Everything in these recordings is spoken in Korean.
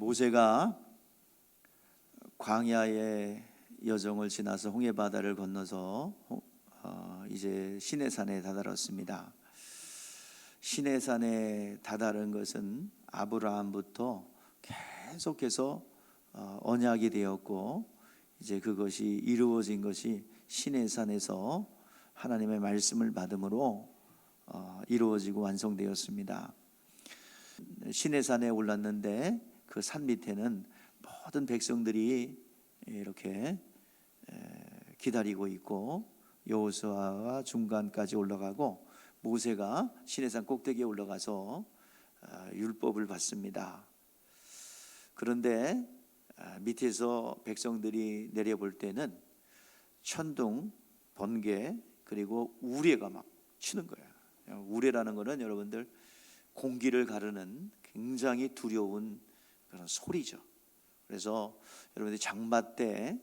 모세가 광야의 여정을 지나서 홍해바다를 건너서 이제 시내산에 다다랐습니다. 시내산에 다다른 것은 아브라함부터 계속해서 언약이 되었고, 이제 그것이 이루어진 것이 시내산에서 하나님의 말씀을 받음으로 이루어지고 완성되었습니다. 시내산에 올랐는데 그 산 밑에는 모든 백성들이 이렇게 기다리고 있고, 여호수아가 중간까지 올라가고 모세가 시내산 꼭대기에 올라가서 율법을 받습니다. 그런데 밑에서 백성들이 내려볼 때는 천둥, 번개, 그리고 우레가 막 치는 거예요. 우레라는 것은 여러분들 공기를 가르는 굉장히 두려운 그런 소리죠. 그래서 여러분들이 장마 때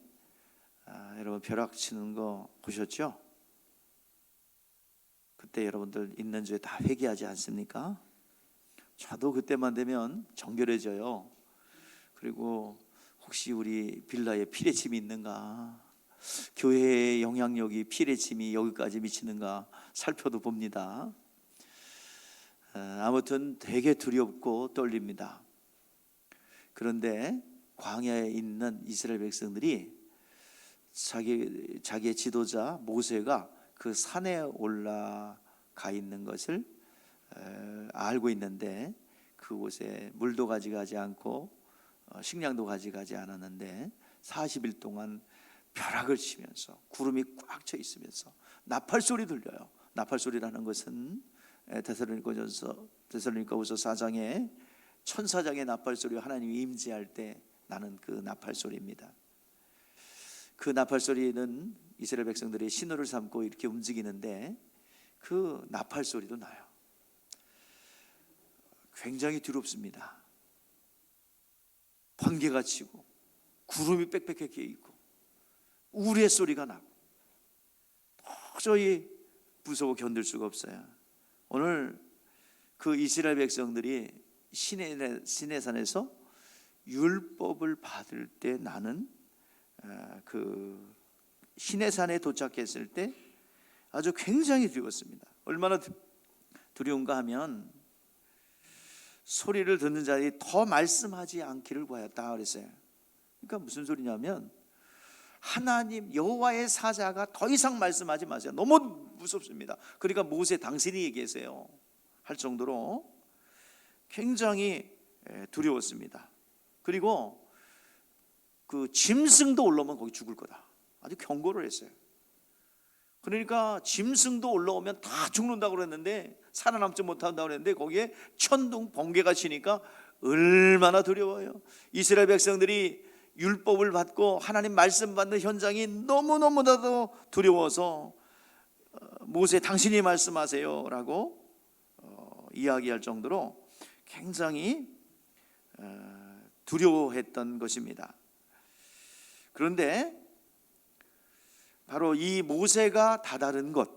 여러분 벼락 치는 거 보셨죠? 그때 여러분들 있는 주에 다 회개하지 않습니까? 저도 그때만 되면 정결해져요. 그리고 혹시 우리 빌라에 피레침이 있는가, 교회의 영향력이 피레침이 여기까지 미치는가 살펴도 봅니다. 아무튼 되게 두렵고 떨립니다. 그런데 광야에 있는 이스라엘 백성들이 자기의 지도자 모세가 그 산에 올라가 있는 것을 알고 있는데, 그곳에 물도 가져가지 않고 식량도 가져가지 않았는데 40일 동안 벼락을 치면서 구름이 꽉 차 있으면서 나팔 소리 들려요. 나팔 소리라는 것은 데살로니가후서 4장에 천사장의 나팔 소리와 하나님이 임재할 때 나는 그 나팔 소리입니다. 그 나팔 소리는 이스라엘 백성들이 신호를 삼고 이렇게 움직이는데 그 나팔 소리도 나요. 굉장히 두렵습니다. 번개가 치고 구름이 빽빽하게 있고 우레 소리가 나고 도저히 무서워 견딜 수가 없어요. 오늘 그 이스라엘 백성들이 시내산에서 율법을 받을 때 나는 그 시내산에 도착했을 때 아주 굉장히 두려웠습니다. 얼마나 두려운가 하면 소리를 듣는 자들이 더 말씀하지 않기를 구하였다 그랬어요. 그러니까 무슨 소리냐면 하나님 여호와의 사자가 더 이상 말씀하지 마세요. 너무 무섭습니다. 그러니까 모세 당신이 얘기하세요 할 정도로 굉장히 두려웠습니다. 그리고 그 짐승도 올라오면 거기 죽을 거다, 아주 경고를 했어요. 그러니까 짐승도 올라오면 다 죽는다고 그랬는데 살아남지 못한다고 그랬는데 거기에 천둥 번개가 치니까 얼마나 두려워요. 이스라엘 백성들이 율법을 받고 하나님 말씀 받는 현장이 너무너무나도 두려워서 모세 당신이 말씀하세요 라고 이야기할 정도로 굉장히 두려워했던 것입니다. 그런데 바로 이 모세가 다다른 것,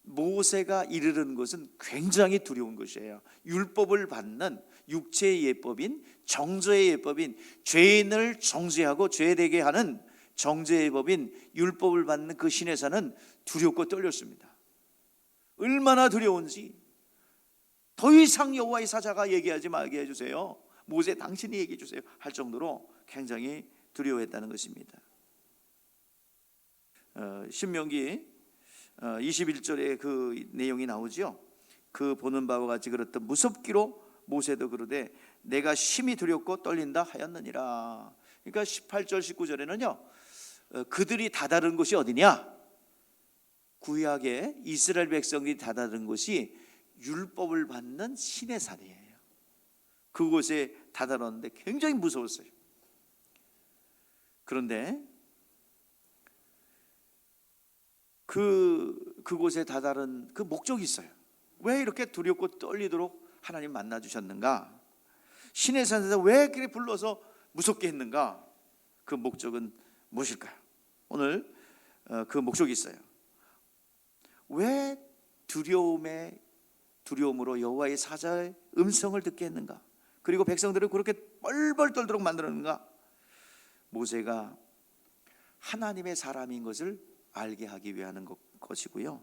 모세가 이르는 것은 굉장히 두려운 것이에요. 율법을 받는 육체의 예법인 정죄의 예법인 죄인을 정죄하고 죄되게 하는 정죄의 법인 율법을 받는 그 시내산은 두렵고 떨렸습니다. 얼마나 두려운지 더 이상 여호와의 사자가 얘기하지 말게 해주세요, 모세 당신이 얘기해 주세요 할 정도로 굉장히 두려워했다는 것입니다. 신명기 21절에 그 내용이 나오죠. 그 보는 바와 같이 그렇듯 무섭기로 모세도 그러되 내가 심히 두렵고 떨린다 하였느니라. 그러니까 18절 19절에는요 그들이 다다른 곳이 어디냐, 구약의 이스라엘 백성들이 다다른 곳이 율법을 받는 시내산이에요. 그곳에 다다랐는데 굉장히 무서웠어요. 그런데 그곳에 다다른 그 목적이 있어요. 왜 이렇게 두렵고 떨리도록 하나님 만나 주셨는가? 시내산에서 왜 그렇게 불러서 무섭게 했는가? 그 목적은 무엇일까요? 오늘 그 목적이 있어요. 왜 두려움으로 여호와의 사자의 음성을 듣게 했는가? 그리고 백성들을 그렇게 뻘뻘 떨도록 만들었는가? 모세가 하나님의 사람인 것을 알게 하기 위한 것이고요.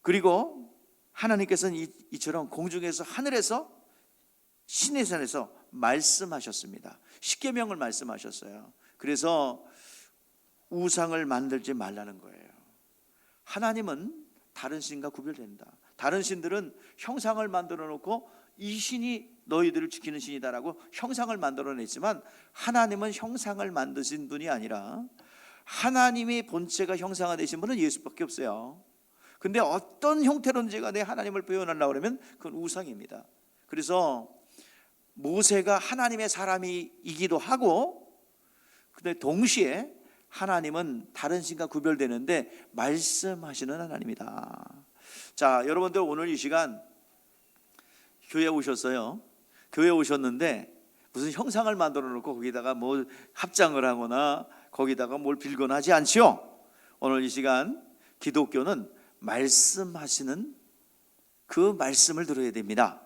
그리고 하나님께서는 이처럼 공중에서, 하늘에서, 신의 산에서 말씀하셨습니다. 십계명을 말씀하셨어요. 그래서 우상을 만들지 말라는 거예요. 하나님은 다른 신과 구별된다. 다른 신들은 형상을 만들어 놓고 이 신이 너희들을 지키는 신이다라고 형상을 만들어 냈지만, 하나님은 형상을 만드신 분이 아니라 하나님의 본체가 형상화되신 분은 예수밖에 없어요. 근데 어떤 형태로든지 간에 하나님을 표현하려고 그러면 그건 우상입니다. 그래서 모세가 하나님의 사람이기도 하고, 근데 동시에 하나님은 다른 신과 구별되는데 말씀하시는 하나님이다. 자, 여러분들 오늘 이 시간 교회 오셨어요. 교회 오셨는데 무슨 형상을 만들어 놓고 거기다가 뭐 합장을 하거나 거기다가 뭘 빌거나 하지 않지요. 오늘 이 시간 기독교는 말씀하시는 그 말씀을 들어야 됩니다.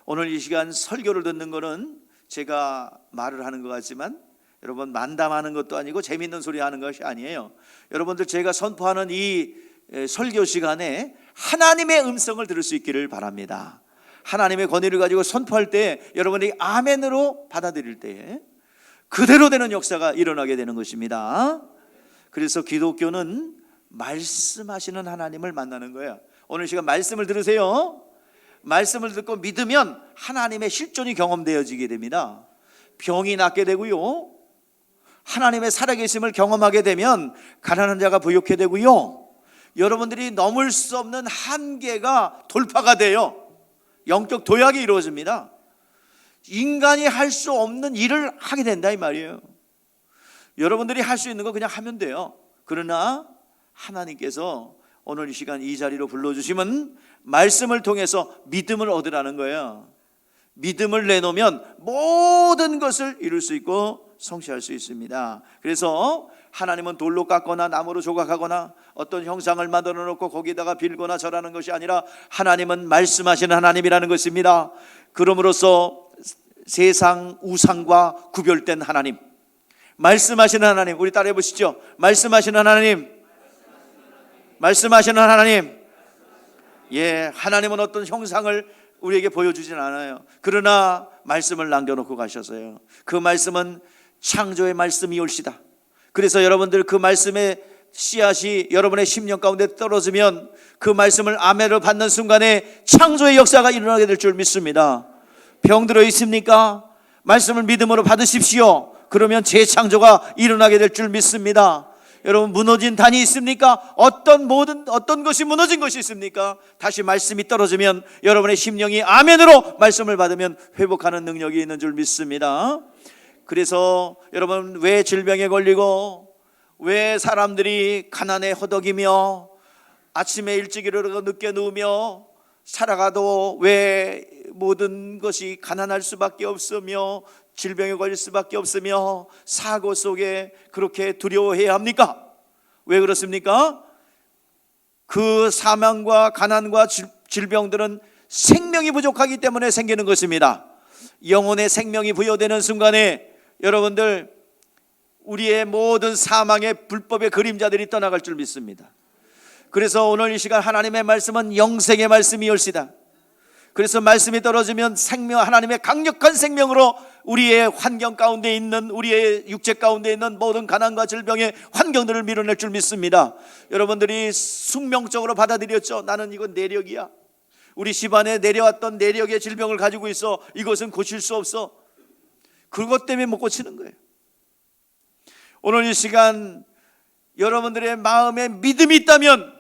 오늘 이 시간 설교를 듣는 거는 제가 말을 하는 것 같지만 여러분 만담하는 것도 아니고 재밌는 소리 하는 것이 아니에요. 여러분들 제가 선포하는 이 설교 시간에 하나님의 음성을 들을 수 있기를 바랍니다. 하나님의 권위를 가지고 선포할 때 여러분이 아멘으로 받아들일 때 그대로 되는 역사가 일어나게 되는 것입니다. 그래서 기독교는 말씀하시는 하나님을 만나는 거예요. 오늘 시간 말씀을 들으세요. 말씀을 듣고 믿으면 하나님의 실존이 경험되어지게 됩니다. 병이 낫게 되고요, 하나님의 살아계심을 경험하게 되면 가난한 자가 부유하게 되고요, 여러분들이 넘을 수 없는 한계가 돌파가 돼요. 영적 도약이 이루어집니다. 인간이 할 수 없는 일을 하게 된다 이 말이에요. 여러분들이 할 수 있는 거 그냥 하면 돼요. 그러나 하나님께서 오늘 이 시간 이 자리로 불러주시면 말씀을 통해서 믿음을 얻으라는 거예요. 믿음을 내놓으면 모든 것을 이룰 수 있고 성취할 수 있습니다. 그래서 하나님은 돌로 깎거나 나무로 조각하거나 어떤 형상을 만들어 놓고 거기다가 빌거나 절하는 것이 아니라 하나님은 말씀하시는 하나님이라는 것입니다. 그러므로서 세상 우상과 구별된 하나님, 말씀하시는 하나님, 우리 따라해 보시죠. 말씀하시는 하나님, 말씀하시는 하나님. 예, 하나님은 어떤 형상을 우리에게 보여주진 않아요. 그러나 말씀을 남겨놓고 가셨어요. 그 말씀은 창조의 말씀이 올시다. 그래서 여러분들 그 말씀의 씨앗이 여러분의 심령 가운데 떨어지면 그 말씀을 아멘을 받는 순간에 창조의 역사가 일어나게 될 줄 믿습니다. 병들어 있습니까? 말씀을 믿음으로 받으십시오. 그러면 재창조가 일어나게 될 줄 믿습니다. 여러분 무너진 단이 있습니까? 어떤 것이 무너진 것이 있습니까? 다시 말씀이 떨어지면 여러분의 심령이 아멘으로 말씀을 받으면 회복하는 능력이 있는 줄 믿습니다. 그래서 여러분 왜 질병에 걸리고 왜 사람들이 가난에 허덕이며 아침에 일찍 일어나고 늦게 누우며 살아가도 왜 모든 것이 가난할 수밖에 없으며 질병에 걸릴 수밖에 없으며 사고 속에 그렇게 두려워해야 합니까? 왜 그렇습니까? 그 사망과 가난과 질병들은 생명이 부족하기 때문에 생기는 것입니다. 영혼의 생명이 부여되는 순간에 여러분들 우리의 모든 사망의 불법의 그림자들이 떠나갈 줄 믿습니다. 그래서 오늘 이 시간 하나님의 말씀은 영생의 말씀이올시다. 그래서 말씀이 떨어지면 생명, 하나님의 강력한 생명으로 우리의 환경 가운데 있는, 우리의 육체 가운데 있는 모든 가난과 질병의 환경들을 밀어낼 줄 믿습니다. 여러분들이 숙명적으로 받아들였죠. 나는 이건 내력이야. 우리 집안에 내려왔던 내력의 질병을 가지고 있어. 이것은 고칠 수 없어. 그것 때문에 못 고치는 거예요. 오늘 이 시간 여러분들의 마음에 믿음이 있다면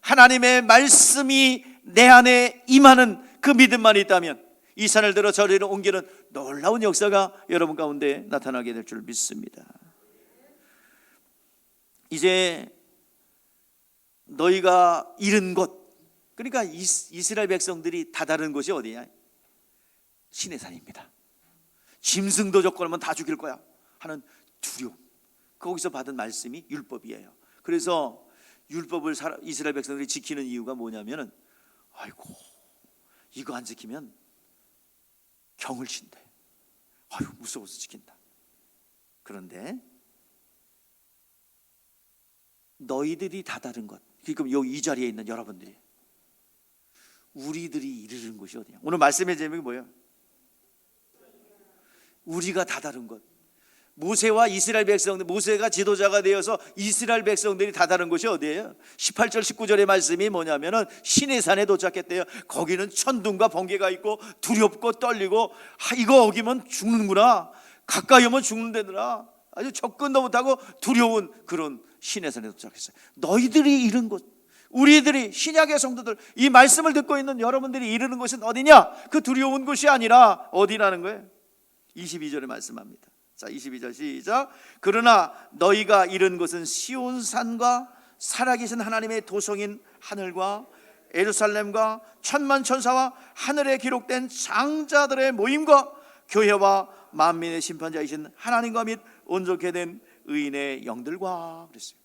하나님의 말씀이 내 안에 임하는 그 믿음만 있다면 이 산을 들어 저리로 옮기는 놀라운 역사가 여러분 가운데 나타나게 될 줄 믿습니다. 이제 너희가 잃은 곳, 그러니까 이스라엘 백성들이 다다른 곳이 어디냐? 시내 산입니다. 짐승도 줬거면 다 죽일 거야 하는 두려움, 거기서 받은 말씀이 율법이에요. 그래서 율법을 이스라엘 백성들이 지키는 이유가 뭐냐면은 아이고 이거 안 지키면 경을 쉰대. 아유, 무서워서 지킨다. 그런데 너희들이 다다른 것, 그럼 여기 이 자리에 있는 여러분들이, 우리들이 이르는 곳이 어디냐? 오늘 말씀의 제목이 뭐예요? 우리가 다다른 것. 모세와 이스라엘 백성들, 모세가 지도자가 되어서 이스라엘 백성들이 다다른 곳이 어디예요? 18절 19절의 말씀이 뭐냐면은 시내산에 도착했대요. 거기는 천둥과 번개가 있고 두렵고 떨리고, 이거 어기면 죽는구나, 가까이 오면 죽는다더라. 아주 접근도 못하고 두려운 그런 시내산에 도착했어요. 너희들이 이른 곳, 우리들이, 신약의 성도들, 이 말씀을 듣고 있는 여러분들이 이르는 곳은 어디냐? 그 두려운 곳이 아니라 어디라는 거예요? 22절에 말씀합니다. 자, 22절 시작. 그러나 너희가 이른 곳은 시온산과 살아계신 하나님의 도성인 하늘과 예루살렘과 천만 천사와 하늘에 기록된 장자들의 모임과 교회와 만민의 심판자이신 하나님과 및 온전케 된 의인의 영들과 그랬어요.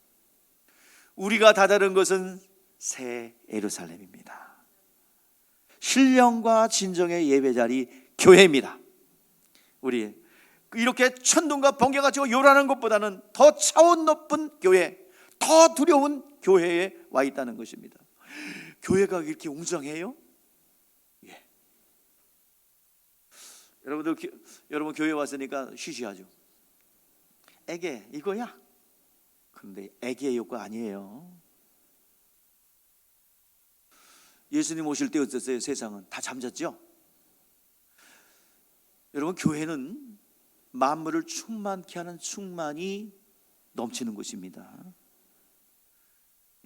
우리가 다다른 것은 새 예루살렘입니다. 신령과 진정의 예배자리 교회입니다. 우리 이렇게 천둥과 번개가 치고 요란한 것보다는 더 차원 높은 교회, 더 두려운 교회에 와 있다는 것입니다. 교회가 이렇게 웅장해요? 예. 여러분 교회 왔으니까 쉬쉬하죠. 애게 이거야? 그런데 애게 요가 아니에요. 예수님 오실 때 어땠어요? 세상은 다 잠잤죠? 여러분, 교회는 만물을 충만케 하는 충만이 넘치는 곳입니다.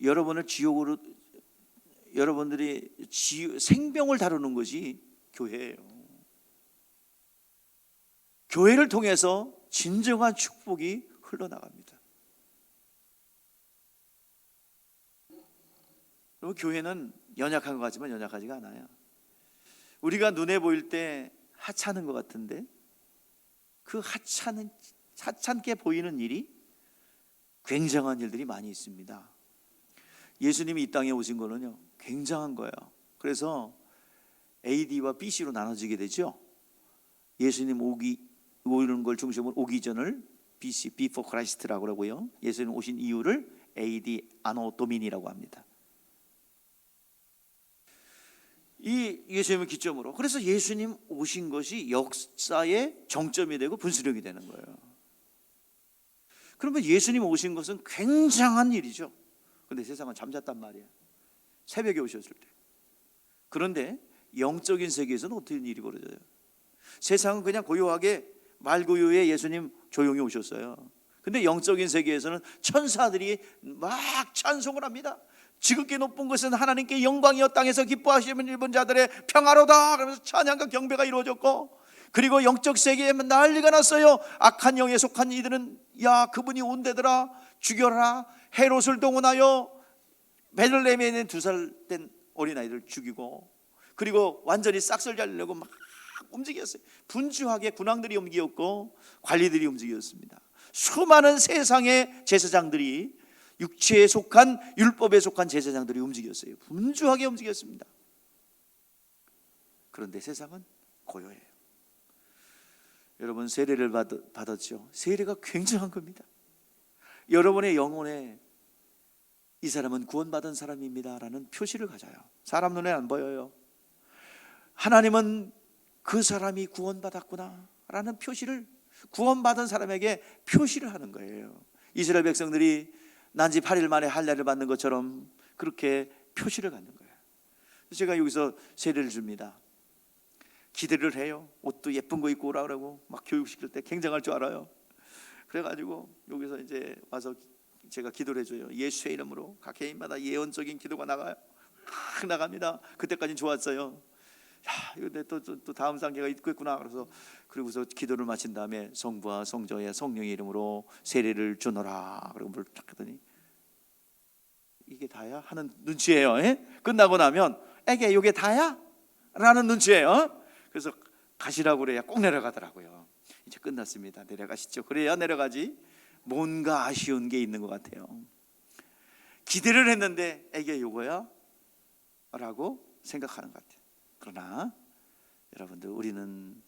여러분들이 생명을 다루는 것이 교회예요. 교회를 통해서 진정한 축복이 흘러나갑니다. 여러분, 교회는 연약한 것 같지만 연약하지가 않아요. 우리가 눈에 보일 때 하찮은 것 같은데, 그 하찮게 보이는 일이 굉장한 일들이 많이 있습니다. 예수님이 이 땅에 오신 거는요, 굉장한 거예요. 그래서 AD와 BC로 나눠지게 되죠. 예수님 오는 걸 중심으로 오기 전을 BC, Before Christ라고 하고요, 예수님 오신 이유를 AD, 아노 도미니라고 합니다. 이 예수님을 기점으로, 그래서 예수님 오신 것이 역사의 정점이 되고 분수령이 되는 거예요. 그러면 예수님 오신 것은 굉장한 일이죠. 그런데 세상은 잠잤단 말이에요. 새벽에 오셨을 때. 그런데 영적인 세계에서는 어떤 일이 벌어져요? 세상은 그냥 고요하게 말고요에 예수님 조용히 오셨어요. 근데 영적인 세계에서는 천사들이 막 찬송을 합니다. 지극히 높은 것은 하나님께 영광이여, 땅에서 기뻐하시는 일본 자들의 평화로다, 그러면서 찬양과 경배가 이루어졌고, 그리고 영적 세계에 난리가 났어요. 악한 영에 속한 이들은 야, 그분이 온대더라, 죽여라, 헤롯을 동원하여 베들레헴에 있는 2살 된 어린아이를 죽이고, 그리고 완전히 싹쓸이 하려고 막 움직였어요. 분주하게 군왕들이 움직였고 관리들이 움직였습니다. 수많은 세상의 제사장들이, 육체에 속한, 율법에 속한 제사장들이 움직였어요. 분주하게 움직였습니다. 그런데 세상은 고요해요. 여러분, 세례를 받았죠? 세례가 굉장한 겁니다. 여러분의 영혼에 이 사람은 구원받은 사람입니다 라는 표시를 가져요. 사람 눈에 안 보여요. 하나님은 그 사람이 구원받았구나 라는 표시를, 구원받은 사람에게 표시를 하는 거예요. 이스라엘 백성들이 난지 8일 만에 할례를 받는 것처럼 그렇게 표시를 갖는 거예요. 제가 여기서 세례를 줍니다. 기대를 해요. 옷도 예쁜 거 입고 오라 그러고 막 교육시킬 때 굉장할 줄 알아요. 그래가지고 여기서 이제 와서 제가 기도를 해줘요. 예수의 이름으로 각 개인마다 예언적인 기도가 나가요. 막 나갑니다. 그때까지는 좋았어요. 야, 이거 또 다음 단계가 있겠구나. 그러고서 기도를 마친 다음에 성부와 성자와 성령의 이름으로 세례를 주노라. 그리고 물을 탁 하더니 이게 다야? 하는 눈치예요. 끝나고 나면 이게 이게 다야? 라는 눈치예요. 그래서 가시라고 그래야 꼭 내려가더라고요. 이제 끝났습니다. 내려가시죠. 그래야 내려가지. 뭔가 아쉬운 게 있는 것 같아요. 기대를 했는데 이게 요거야? 라고 생각하는 것 같아요. 그러나 여러분들, 우리는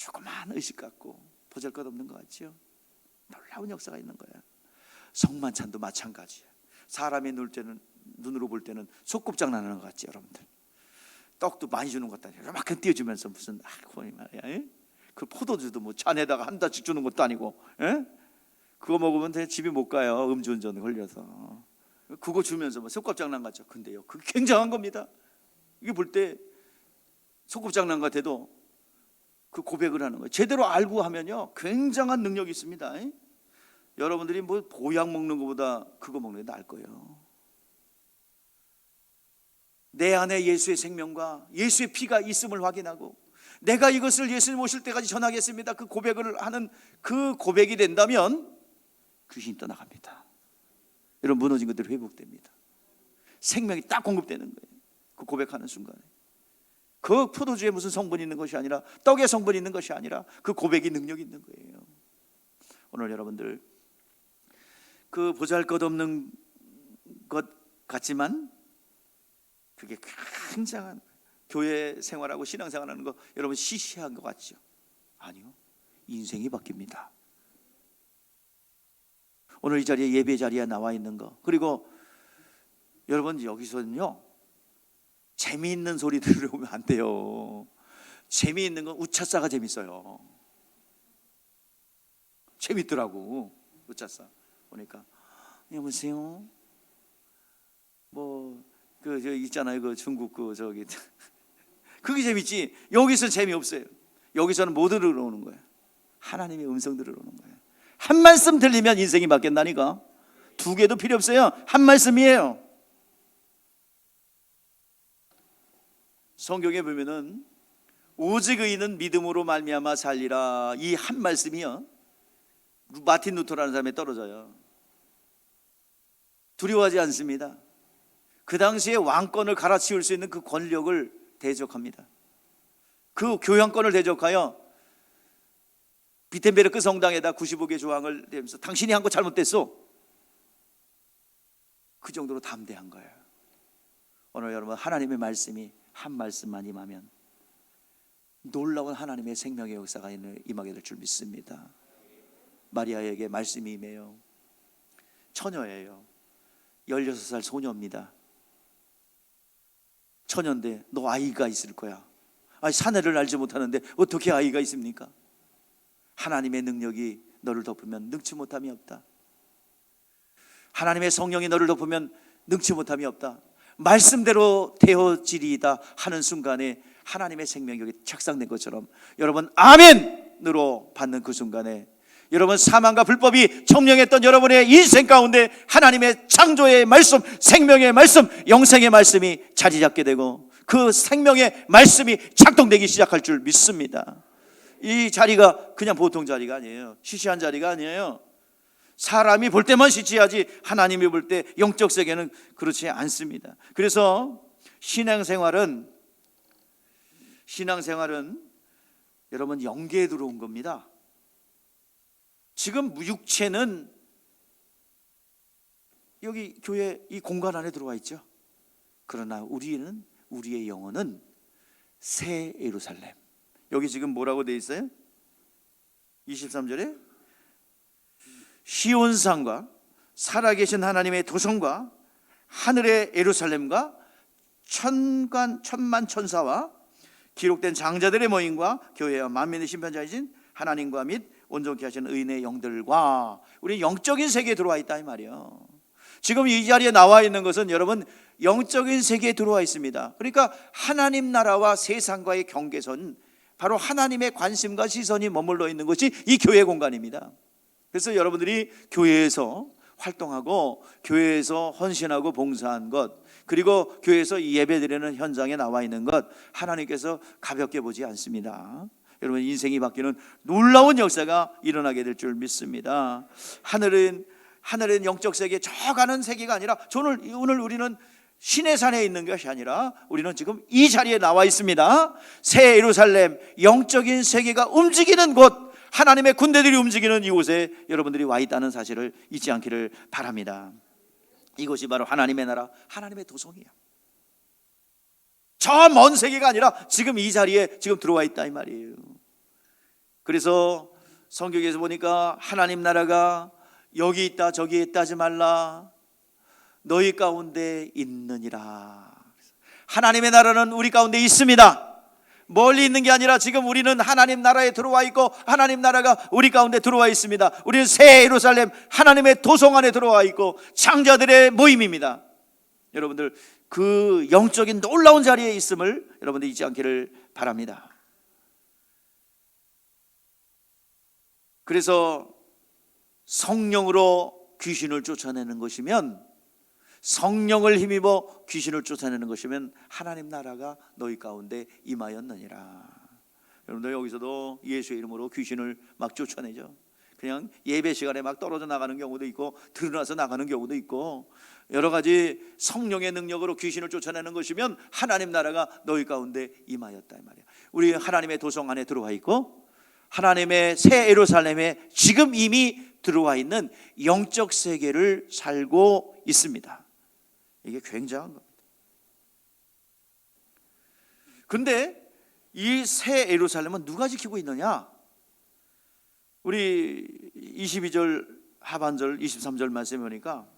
조그만 의식 갖고 보잘것없는 것 같죠? 놀라운 역사가 있는 거예요. 성만찬도 마찬가지예요. 사람이 눈으로 볼 때는 소꿉장난하는 것 같죠, 여러분들. 떡도 많이 주는 것도 아니고 이만큼 띄워주면서 무슨 말이야. 그 포도주도 뭐 잔에다가 한 잔씩 주는 것도 아니고, 그거 먹으면 집에 못 가요. 음주운전 걸려서. 그거 주면서 뭐 소꿉장난 같죠. 근데요, 그게 굉장한 겁니다. 이게 볼 때 소꿉장난 같아도 그 고백을 하는 거예요. 제대로 알고 하면요, 굉장한 능력이 있습니다. 여러분들이 뭐 보약 먹는 것보다 그거 먹는 게 나을 거예요. 내 안에 예수의 생명과 예수의 피가 있음을 확인하고 내가 이것을 예수님 오실 때까지 전하겠습니다, 그 고백을 하는 그 고백이 된다면 귀신이 떠나갑니다. 여러분, 무너진 것들이 회복됩니다. 생명이 딱 공급되는 거예요. 그 고백하는 순간에 그 포도주에 무슨 성분이 있는 것이 아니라, 떡에 성분이 있는 것이 아니라 그 고백이 능력이 있는 거예요. 오늘 여러분들 그 보잘것없는 것 같지만 그게 굉장한 교회 생활하고 신앙생활하는 거 여러분 시시한 것 같죠? 아니요, 인생이 바뀝니다. 오늘 이 자리에 예배 자리에 나와 있는 거, 그리고 여러분 여기서는요 재미있는 소리 들으면 안 돼요. 재미있는 건 우차싸가 재밌어요. 재밌더라고. 우차싸 보니까 여보세요, 뭐 그 저 있잖아요, 그 중국 그 저기 그게 재밌지. 여기서 재미없어요. 여기서는 뭐 들으러오는 거예요? 하나님의 음성 들으러오는 거예요. 한 말씀 들리면 인생이 바뀐다니까. 두 개도 필요 없어요. 한 말씀이에요. 성경에 보면은 오직 의인은 믿음으로 말미암아 살리라, 이 한 말씀이요 마틴 루터라는 사람에 떨어져요. 두려워하지 않습니다. 그 당시에 왕권을 갈아치울 수 있는 그 권력을 대적합니다. 그 교양권을 대적하여 비텐베르크 성당에다 95개 조항을 내면서 당신이 한 거 잘못됐어, 그 정도로 담대한 거예요. 오늘 여러분, 하나님의 말씀이 한 말씀만 임하면 놀라운 하나님의 생명의 역사가 임하게 될 줄 믿습니다. 마리아에게 말씀이 임해요. 처녀예요. 16살 소녀입니다. 처녀인데 너 아이가 있을 거야. 아니, 사내를 알지 못하는데 어떻게 아이가 있습니까? 하나님의 능력이 너를 덮으면 능치 못함이 없다. 하나님의 성령이 너를 덮으면 능치 못함이 없다. 말씀대로 되어지리이다 하는 순간에 하나님의 생명력이 착상된 것처럼 여러분 아멘으로 받는 그 순간에 여러분 사망과 불법이 점령했던 여러분의 인생 가운데 하나님의 창조의 말씀, 생명의 말씀, 영생의 말씀이 자리 잡게 되고 그 생명의 말씀이 작동되기 시작할 줄 믿습니다. 이 자리가 그냥 보통 자리가 아니에요. 시시한 자리가 아니에요. 사람이 볼 때만 시시하지 하나님이 볼 때 영적 세계는 그렇지 않습니다. 그래서 신앙생활은 여러분 영계에 들어온 겁니다. 지금 육체는 여기 교회 이 공간 안에 들어와 있죠. 그러나 우리의 영혼은 새 예루살렘. 여기 지금 뭐라고 돼 있어요? 23절에 시온산과 살아계신 하나님의 도성과 하늘의 예루살렘과 천만 천사와 기록된 장자들의 모임과 교회와 만민의 심판자이신 하나님과 및 온전케 하시는 의인의 영들과 우리 영적인 세계에 들어와 있다 이 말이에요. 지금 이 자리에 나와 있는 것은 여러분 영적인 세계에 들어와 있습니다. 그러니까 하나님 나라와 세상과의 경계선, 바로 하나님의 관심과 시선이 머물러 있는 것이 이 교회 공간입니다. 그래서 여러분들이 교회에서 활동하고 교회에서 헌신하고 봉사한 것, 그리고 교회에서 예배드리는 현장에 나와 있는 것, 하나님께서 가볍게 보지 않습니다. 여러분 인생이 바뀌는 놀라운 역사가 일어나게 될 줄 믿습니다. 하늘은 영적 세계, 저 가는 세계가 아니라 오늘 우리는 신의 산에 있는 것이 아니라 우리는 지금 이 자리에 나와 있습니다. 새 예루살렘, 영적인 세계가 움직이는 곳, 하나님의 군대들이 움직이는 이곳에 여러분들이 와 있다는 사실을 잊지 않기를 바랍니다. 이곳이 바로 하나님의 나라, 하나님의 도성이에요. 저 먼 세계가 아니라 지금 이 자리에 지금 들어와 있다 이 말이에요. 그래서 성경에서 보니까 하나님 나라가 여기 있다 저기 있다 하지 말라, 너희 가운데 있느니라. 하나님의 나라는 우리 가운데 있습니다. 멀리 있는 게 아니라 지금 우리는 하나님 나라에 들어와 있고 하나님 나라가 우리 가운데 들어와 있습니다. 우리는 새 예루살렘 하나님의 도성 안에 들어와 있고 창자들의 모임입니다. 여러분들 그 영적인 놀라운 자리에 있음을 여러분들 잊지 않기를 바랍니다. 그래서 성령으로 귀신을 쫓아내는 것이면, 성령을 힘입어 귀신을 쫓아내는 것이면 하나님 나라가 너희 가운데 임하였느니라. 여러분들 여기서도 예수의 이름으로 귀신을 막 쫓아내죠. 그냥 예배 시간에 막 떨어져 나가는 경우도 있고 드러나서 나가는 경우도 있고, 여러 가지 성령의 능력으로 귀신을 쫓아내는 것이면 하나님 나라가 너희 가운데 임하였다 이 말이야. 우리 하나님의 도성 안에 들어와 있고 하나님의 새 예루살렘에 지금 이미 들어와 있는 영적 세계를 살고 있습니다. 이게 굉장한 겁니다. 근데 이 새 예루살렘은 누가 지키고 있느냐? 우리 22절 하반절 23절 말씀에 보니까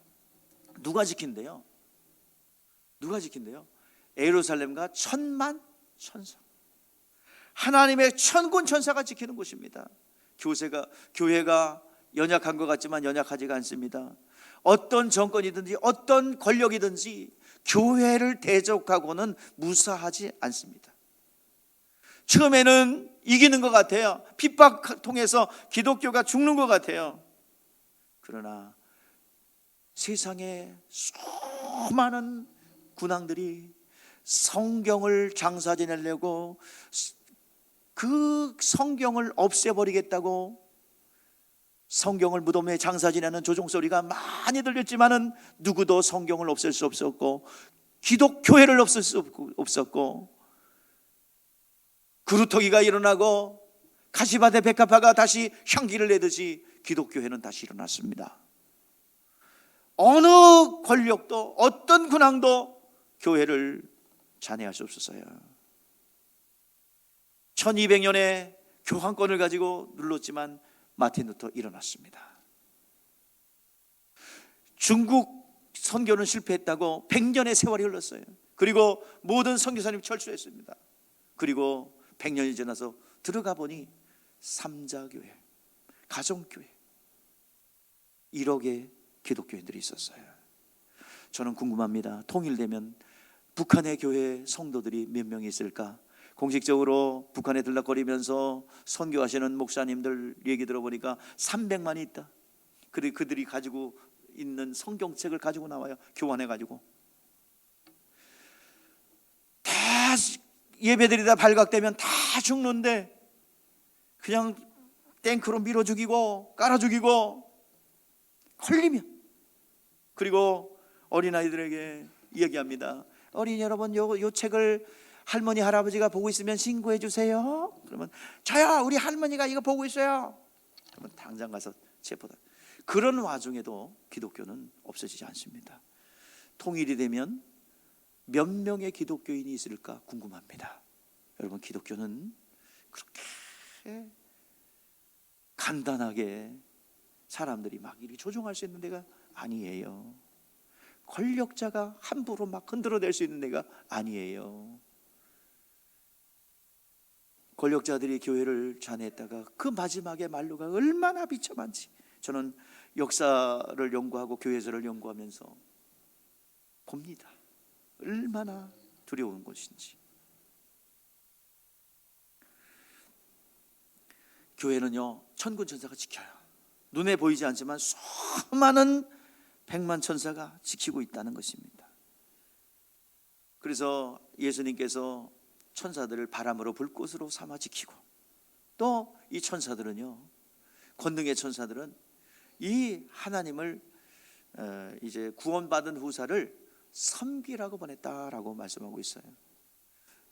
누가 지킨대요? 누가 지킨대요? 예루살렘과 천만 천사, 하나님의 천군 천사가 지키는 곳입니다. 교회가 연약한 것 같지만 연약하지가 않습니다. 어떤 정권이든지 어떤 권력이든지 교회를 대적하고는 무사하지 않습니다. 처음에는 이기는 것 같아요. 핍박 통해서 기독교가 죽는 것 같아요. 그러나 세상에 수많은 군왕들이 성경을 장사 지내려고 그 성경을 없애버리겠다고 성경을 무덤에 장사 지내는 조종소리가 많이 들렸지만은 누구도 성경을 없앨 수 없었고 기독교회를 없앨 수 없었고, 그루터기가 일어나고 가시밭의 백합화가 다시 향기를 내듯이 기독교회는 다시 일어났습니다. 어느 권력도 어떤 군왕도 교회를 잔해할 수 없었어요. 1200년의 교황권을 가지고 눌렀지만 마틴 루터 일어났습니다. 중국 선교는 실패했다고 100년의 세월이 흘렀어요. 그리고 모든 선교사님이 철수했습니다. 그리고 100년이 지나서 들어가 보니 삼자교회, 가정교회 1억의 기독교인들이 있었어요. 저는 궁금합니다. 통일되면 북한의 교회 성도들이 몇 명이 있을까? 공식적으로 북한에 들락거리면서 선교하시는 목사님들 얘기 들어보니까 300만이 있다. 그리고 그들이 가지고 있는 성경책을 가지고 나와요. 교환해가지고 다 예배드리다 발각되면 다 죽는데 그냥 탱크로 밀어 죽이고 깔아 죽이고 걸리면, 그리고 어린아이들에게 이야기합니다. 어린이 여러분, 요 책을 할머니 할아버지가 보고 있으면 신고해 주세요. 그러면 저요, 우리 할머니가 이거 보고 있어요. 그러면 당장 가서 체포다. 그런 와중에도 기독교는 없어지지 않습니다. 통일이 되면 몇 명의 기독교인이 있을까 궁금합니다. 여러분, 기독교는 그렇게 간단하게 사람들이 막 이렇게 조종할 수 있는 데가 아니에요. 권력자가 함부로 막 흔들어댈 수 있는 데가 아니에요. 권력자들이 교회를 잔해했다가 그 마지막에 만류가 얼마나 비참한지 저는 역사를 연구하고 교회사를 연구하면서 봅니다. 얼마나 두려운 것인지. 교회는요, 천군 천사가 지켜요. 눈에 보이지 않지만 수많은 백만 천사가 지키고 있다는 것입니다. 그래서 예수님께서 천사들을 바람으로 불꽃으로 삼아 지키고, 또 이 천사들은요, 권능의 천사들은 이 하나님을 이제 구원받은 후사를 섬기라고 보냈다라고 말씀하고 있어요.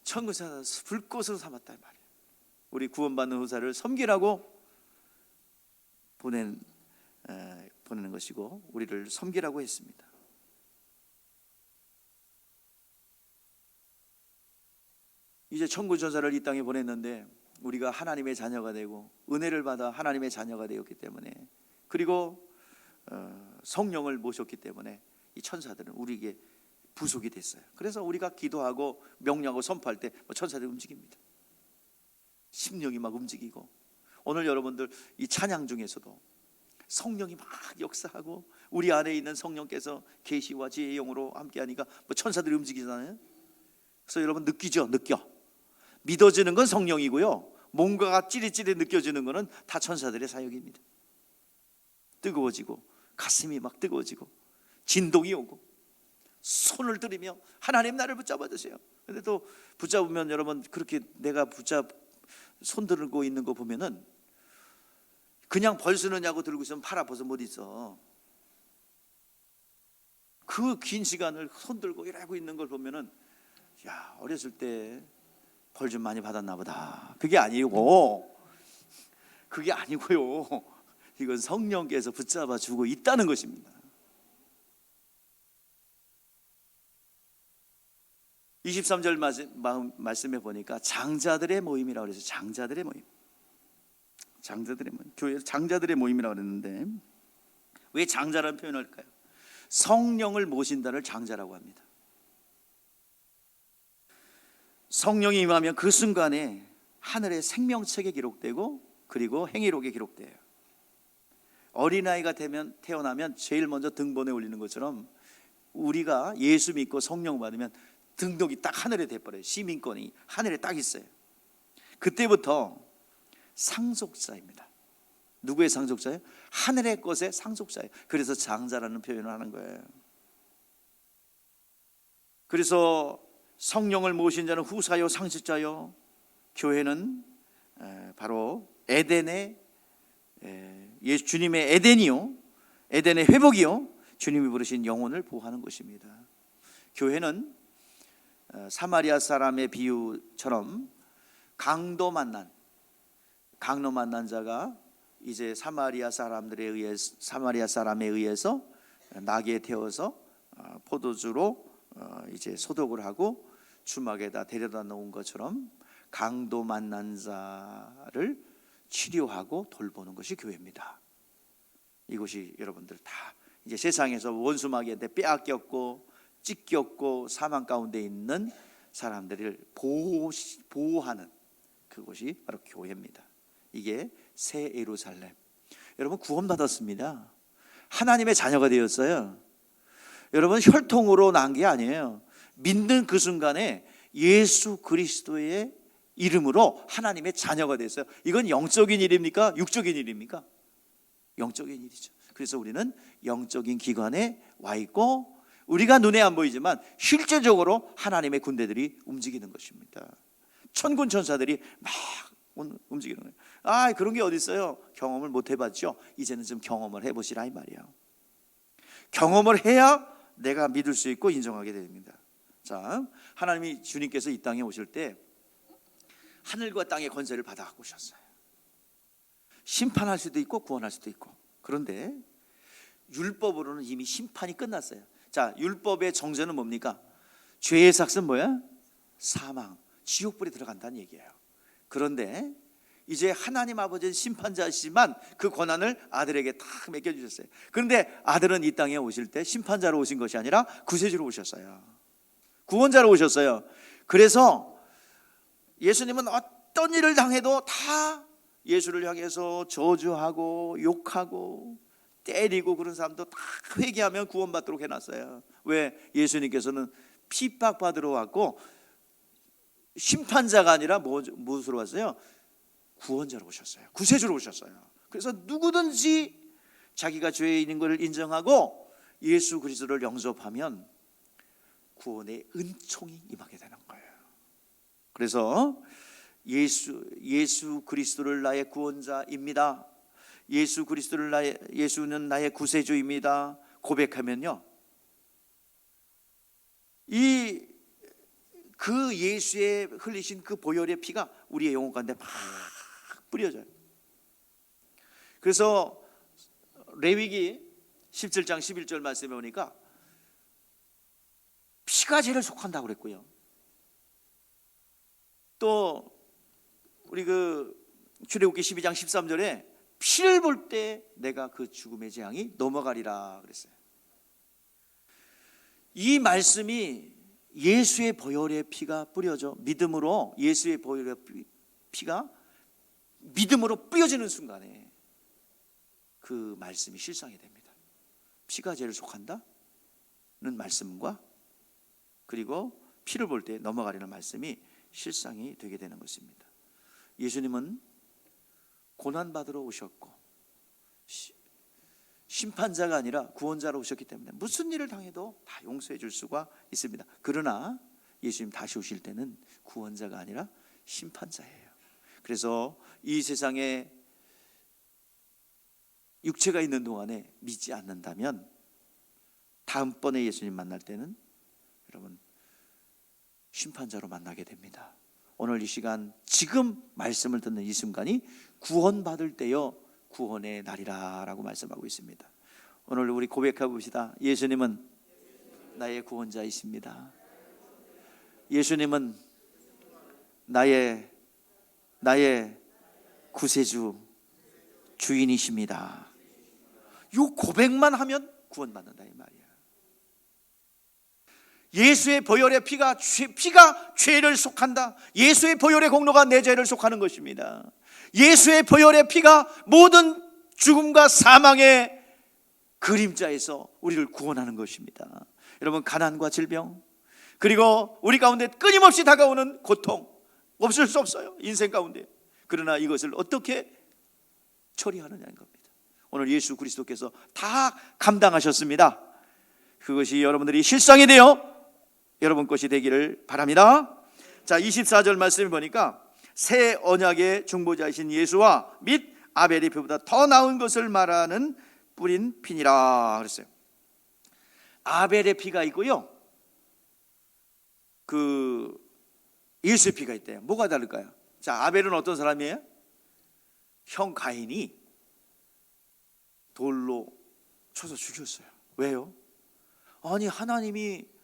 천군천사 불꽃으로 삼았다 말이에요. 우리 구원받는 후사를 섬기라고 보내는 것이고 우리를 섬기라고 했습니다. 이제 천군 천사를 이 땅에 보냈는데 우리가 하나님의 자녀가 되고 은혜를 받아 하나님의 자녀가 되었기 때문에, 그리고 성령을 모셨기 때문에 이 천사들은 우리에게 부속이 됐어요. 그래서 우리가 기도하고 명령하고 선포할 때 천사들이 움직입니다. 심령이 막 움직이고, 오늘 여러분들 이 찬양 중에서도 성령이 막 역사하고 우리 안에 있는 성령께서 계시와 지혜의 영으로 함께하니까 천사들이 움직이잖아요. 그래서 여러분 느끼죠? 느껴. 믿어지는 건 성령이고요, 뭔가가 찌릿찌릿 느껴지는 것은 다 천사들의 사역입니다. 뜨거워지고 가슴이 막 뜨거워지고 진동이 오고 손을 들이며 하나님 나를 붙잡아 주세요. 근데 또 붙잡으면 여러분, 그렇게 내가 손 들고 있는 거 보면은 그냥 벌 쓰느냐고 들고 있으면 팔 아파서 못 있어. 그 긴 시간을 손 들고 이러고 있는 걸 보면은, 야, 어렸을 때 벌 좀 많이 받았나 보다. 그게 아니고요. 이건 성령께서 붙잡아 주고 있다는 것입니다. 23절 말씀에 보니까 장자들의 모임이라고 그래서 장자들의 모임. 교회 장자들의 모임이라고 그랬는데, 왜 장자라는 표현을 할까요? 성령을 모신다를 장자라고 합니다. 성령이 임하면 그 순간에 하늘의 생명책에 기록되고, 그리고 행위록에 기록돼요. 어린아이가 태어나면 제일 먼저 등본에 올리는 것처럼 우리가 예수 믿고 성령 받으면 등록이 딱 하늘에 돼버려요. 시민권이 하늘에 딱 있어요. 그때부터 상속자입니다. 누구의 상속자예요? 하늘의 것의 상속자예요. 그래서 장자라는 표현을 하는 거예요. 그래서 성령을 모신 자는 후사요 상속자요. 교회는 바로 에덴의 주님의 에덴이요, 에덴의 회복이요, 주님이 부르신 영혼을 보호하는 것입니다. 교회는 사마리아 사람의 비유처럼 강도 만난 자가 이제 사마리아 사람에 의해서 나귀에 태워서 포도주로 이제 소독을 하고 주막에다 데려다 놓은 것처럼 강도 만난 자를 치료하고 돌보는 것이 교회입니다. 이것이 여러분들 다 이제 세상에서 원수마귀한테 빼앗겼고 찢겼고 사망 가운데 있는 사람들을 보호하는 그것이 바로 교회입니다. 이게 새 예루살렘. 여러분 구원받았습니다. 하나님의 자녀가 되었어요. 여러분 혈통으로 난 게 아니에요. 믿는 그 순간에 예수 그리스도의 이름으로 하나님의 자녀가 됐어요. 이건 영적인 일입니까? 육적인 일입니까? 영적인 일이죠. 그래서 우리는 영적인 기관에 와 있고, 우리가 눈에 안 보이지만 실제적으로 하나님의 군대들이 움직이는 것입니다. 천군 천사들이 막 움직이는 거예요. 아, 그런 게 어디 있어요? 경험을 못 해봤죠? 이제는 좀 경험을 해보시라 이 말이에요. 경험을 해야 내가 믿을 수 있고 인정하게 됩니다. 자, 하나님이 주님께서 이 땅에 오실 때 하늘과 땅의 권세를 받아 갖고 오셨어요. 심판할 수도 있고 구원할 수도 있고. 그런데 율법으로는 이미 심판이 끝났어요. 자, 율법의 정죄는 뭡니까? 죄의 삭은 뭐야? 사망, 지옥불에 들어간다는 얘기예요. 그런데 이제 하나님 아버지는 심판자시지만 그 권한을 아들에게 다 맡겨주셨어요. 그런데 아들은 이 땅에 오실 때 심판자로 오신 것이 아니라 구세주로 오셨어요. 구원자로 오셨어요. 그래서 예수님은 어떤 일을 당해도 다 예수를 향해서 저주하고 욕하고 때리고 그런 사람도 다 회개하면 구원받도록 해놨어요. 왜? 예수님께서는 핍박받으러 왔고 심판자가 아니라 무엇으로 왔어요? 구원자로 오셨어요. 구세주로 오셨어요. 그래서 누구든지 자기가 죄인인 것을 인정하고 예수 그리스도를 영접하면 구원의 은총이 임하게 되는 거예요. 그래서 예수 그리스도를 나의 구원자입니다. 예수는 나의 구세주입니다. 고백하면요, 그 예수의 흘리신 그 보혈의 피가 우리의 영혼 가운데 막 뿌려져요. 그래서 레위기 17장 11절 말씀에 보니까 피가 죄를 속한다고 그랬고요. 또 우리 출애굽기 12장 13절에 피를 볼 때 내가 그 죽음의 재앙이 넘어가리라 그랬어요. 이 말씀이 예수의 보혈의 피가 뿌려져 믿음으로 예수의 보혈의 피가 믿음으로 뿌려지는 순간에 그 말씀이 실상이 됩니다. 피가 죄를 속한다는 말씀과 그리고 피를 볼 때 넘어가리는 말씀이 실상이 되게 되는 것입니다. 예수님은 고난받으러 오셨고 심판자가 아니라 구원자로 오셨기 때문에 무슨 일을 당해도 다 용서해 줄 수가 있습니다. 그러나 예수님 다시 오실 때는 구원자가 아니라 심판자예요. 그래서 이 세상에 육체가 있는 동안에 믿지 않는다면 다음번에 예수님 만날 때는 여러분 심판자로 만나게 됩니다. 오늘 이 시간 지금 말씀을 듣는 이 순간이 구원받을 때요 구원의 날이라 라고 말씀하고 있습니다. 오늘 우리 고백해 봅시다. 예수님은 나의 구원자이십니다. 예수님은 나의 구세주 주인이십니다. 이 고백만 하면 구원받는다 이 말이야. 예수의 보혈의 피가 죄를 속한다. 예수의 보혈의 공로가 내 죄를 속하는 것입니다. 예수의 보혈의 피가 모든 죽음과 사망의 그림자에서 우리를 구원하는 것입니다. 여러분 가난과 질병 그리고 우리 가운데 끊임없이 다가오는 고통 없을 수 없어요. 인생 가운데. 그러나 이것을 어떻게 처리하느냐는 겁니다. 오늘 예수 그리스도께서 다 감당하셨습니다. 그것이 여러분들이 실상이 되어 여러분 것이 되기를 바랍니다. 자, 24절 말씀을 보니까 새 언약의 중보자이신 예수와 및 아벨의 피보다 더 나은 것을 말하는 뿌린 피니라 그랬어요. 아벨의 피가 있고요 예수의 피가 있대요. 뭐가 다를까요? 자, 아벨은 어떤 사람이에요? 형 가인이 돌로 쳐서 죽였어요. 왜요? 아니 하나님이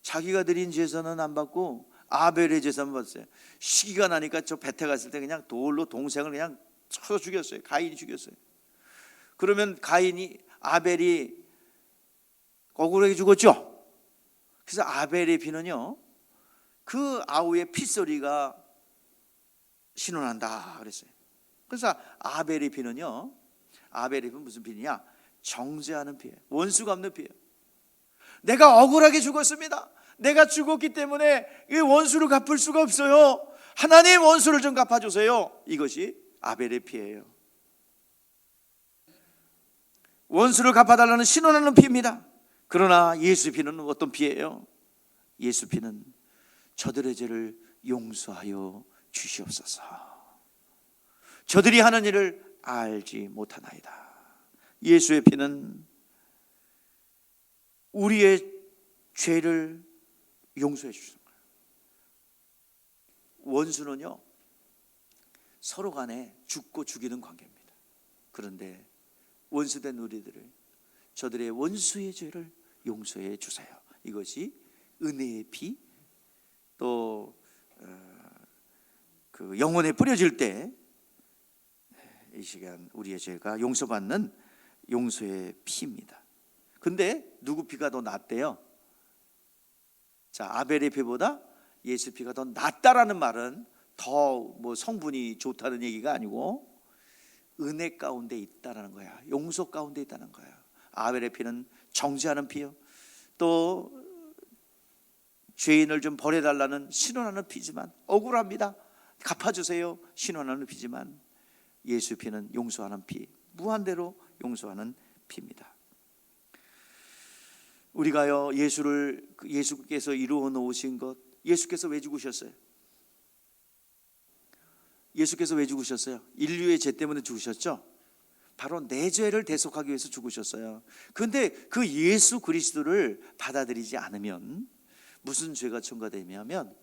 자기가 드린 제사는 안 받고 아벨의 제사만 받았어요. 시기가 나니까 저 밭에 갔을 때 그냥 돌로 동생을 그냥 쳐서 죽였어요. 가인이 죽였어요. 그러면 아벨이 억울하게 죽었죠. 그래서 아벨의 피는요 그 아우의 핏소리가 신원한다 그랬어요. 그래서 아벨의 피는요 무슨 피냐? 정죄하는 피예요. 원수가 없는 피예요. 내가 억울하게 죽었습니다. 내가 죽었기 때문에 이 원수를 갚을 수가 없어요. 하나님 원수를 좀 갚아주세요. 이것이 아벨의 피예요. 원수를 갚아달라는 신원하는 피입니다. 그러나 예수 피는 어떤 피예요? 예수 피는 저들의 죄를 용서하여 주시옵소서. 저들이 하는 일을 알지 못하나이다. 예수의 피는 우리의 죄를 용서해 주시는 거예요. 원수는요 서로 간에 죽고 죽이는 관계입니다. 그런데 원수된 우리들을 저들의 원수의 죄를 용서해 주세요. 이것이 은혜의 피, 또 영혼에 뿌려질 때 이 시간 우리의 죄가 용서받는 용서의 피입니다. 근데 누구 피가 더 낫대요? 자, 아벨의 피보다 예수 피가 더 낫다라는 말은 더 성분이 좋다는 얘기가 아니고 은혜 가운데 있다라는 거야. 용서 가운데 있다는 거야. 아벨의 피는 정죄하는 피요. 또 죄인을 좀 벌해달라는 신원하는 피지만 억울합니다. 갚아주세요. 신원하는 피지만 예수 피는 용서하는 피, 무한대로 용서하는 피입니다. 우리가요 예수께서 이루어 놓으신 것, 예수께서 왜 죽으셨어요? 예수께서 왜 죽으셨어요? 인류의 죄 때문에 죽으셨죠? 바로 내 죄를 대속하기 위해서 죽으셨어요. 그런데 그 예수 그리스도를 받아들이지 않으면 무슨 죄가 첨가되냐면